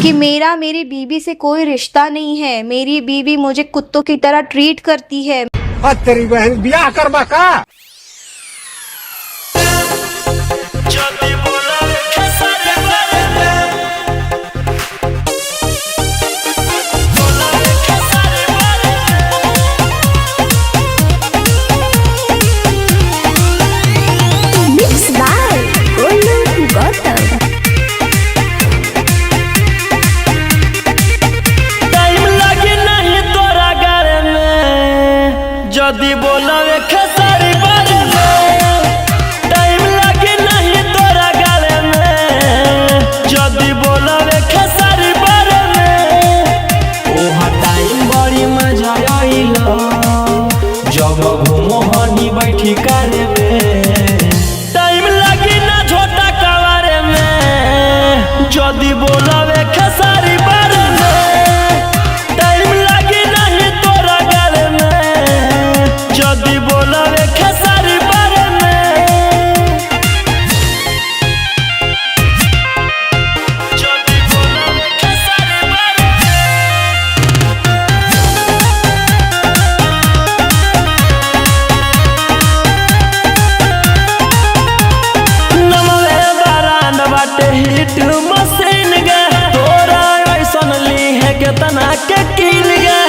कि मेरा मेरी बीवी से कोई रिश्ता नहीं है, मेरी बीवी मुझे कुत्तों की तरह ट्रीट करती है। तेरी बहन ब्याह करबा का? जदी बोलावे खेसारी बारे में टाइम लगे नहीं तोरा गाले में, जदी बोलावे खेसारी बारे में ओहा टाइम बड़ी मजा आइला जब घूमो हनी बैठी कारे में। टाइम लगी ना छोटा कवारे में जदी बोलावे खेसारी बारे में, टाइम लगी नहीं तोरा गाले में जदी बोलावे खेसारी बारे में, जदी बोलावे खेसारी बारे नमवे बारांड बाटे हिट मशीन गे, तोरा ऐसन ली है केतना के कीन गे।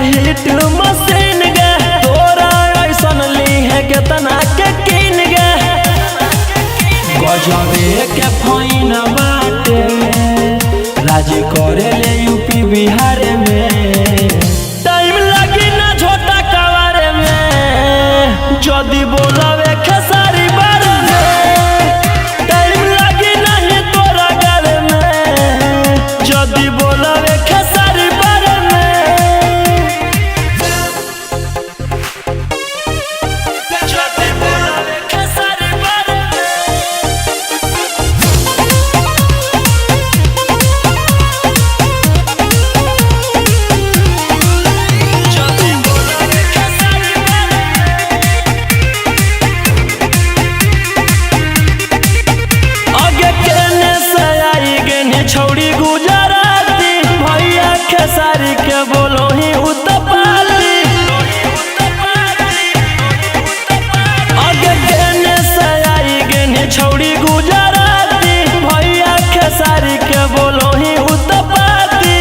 हिट मशीन गे, तोरा ऐसन ली है केतना के कीन गे। गजबे के फाइन बाटे राजी करे ले यूपी बिहार में। टाइम लगी ना छोटा कवारे में जदी बोलावे खेसारी बारे में, टाइम लगी नहीं तोरा गाले में जदी बोलावे खेसारी बारे में। छौड़ी गुजराती भैया खेसारी के बोलो ही उतपाती, आगे केने से आई गेने छौड़ी गुजराती भैया खेसारी के बोलो ही उतपाती।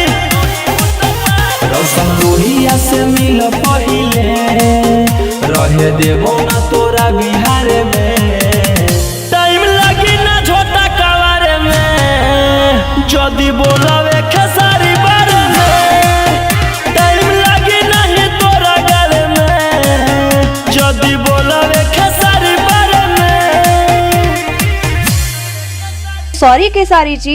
रौशन लोहिया से मिल पहिले रहे देबो ना तोरा बिहार में। टाइम लगी ना छोटा कवारे में जदी बोलावे खेसारी बारे में, टाइम लगी नहीं तोरा गाले में जदी बोलावे खेसारी बारे में। सॉरी खेसारी जी।